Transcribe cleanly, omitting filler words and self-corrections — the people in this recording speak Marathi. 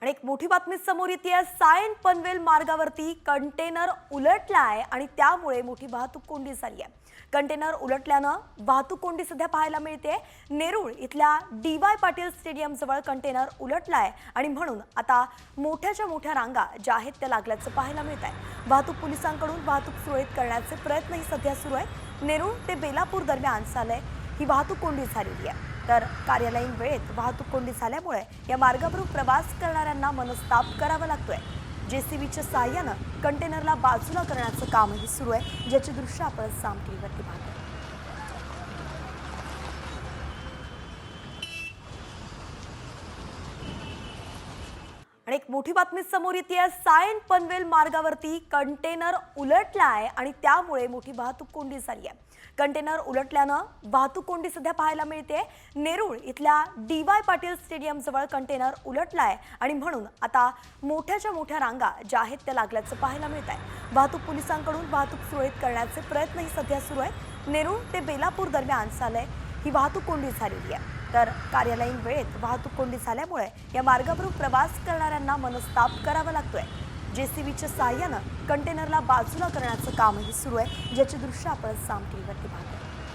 आणि एक मोठी बातमी समोर येते। सायन पनवेल मार्गावरती कंटेनर उलटलाय आणि त्यामुळे मोठी वाहतूक कोंडी झाली आहे। कंटेनर उलटल्यानं वाहतूक कोंडी सध्या पाहायला मिळते। नेरूळ इथल्या डी.वाय. पाटील स्टेडियम जवळ कंटेनर उलटलाय आणि म्हणून आता मोठ्या रांगा ज्या आहेत त्या लागल्याचं पाहायला मिळत आहे। वाहतूक पोलिसांकडून वाहतूक सुरळीत करण्याचे प्रयत्नही सध्या सुरू आहेत। नेरूळ ते बेलापूर दरम्यान चालय ही वाहतूक कोंडी झालेली आहे। तर कार्यालयीन वेळेत वाहतूक कोंडी झाल्यामुळे या मार्गावरून प्रवास करणाऱ्यांना मनस्ताप करावा लागतोय। जेसीबीच्या सहाय्यानं कंटेनरला बाजूला करण्याचं कामही सुरू आहे, ज्याची दृश्य आपण साम टीव्हीवरती पाहतोय। आणि एक मोठी बातमी समोर येते। सायन पनवेल मार्गावरती कंटेनर उलटलाय आणि त्यामुळे मोठी वाहतूक कोंडी झाली आहे। कंटेनर उलटल्यानं वाहतूक कोंडी सध्या पाहायला मिळते। नेरूळ इथल्या डी.वाय. पाटील स्टेडियम जवळ कंटेनर उलटलाय आणि म्हणून आता मोठ्या रांगा ज्या आहेत त्या लागल्याचं पाहायला मिळत आहे। वाहतूक पोलिसांकडून वाहतूक सुरळीत करण्याचे प्रयत्नही सध्या सुरू आहेत। नेरूळ ते बेलापूर दरम्यान चालय ही वाहतूक कोंडी झालेली आहे। तर कार्यालयीन वेळेत वाहतूक कोंडी झाल्यामुळे या मार्गावरून प्रवास करणाऱ्यांना मनस्ताप करावा लागतोय। जेसीबीच्या सहाय्यानं कंटेनरला बाजूला करण्याचं कामही सुरू आहे, ज्याची दृश्य आपण साम टीव्हीवरती पाहतोय।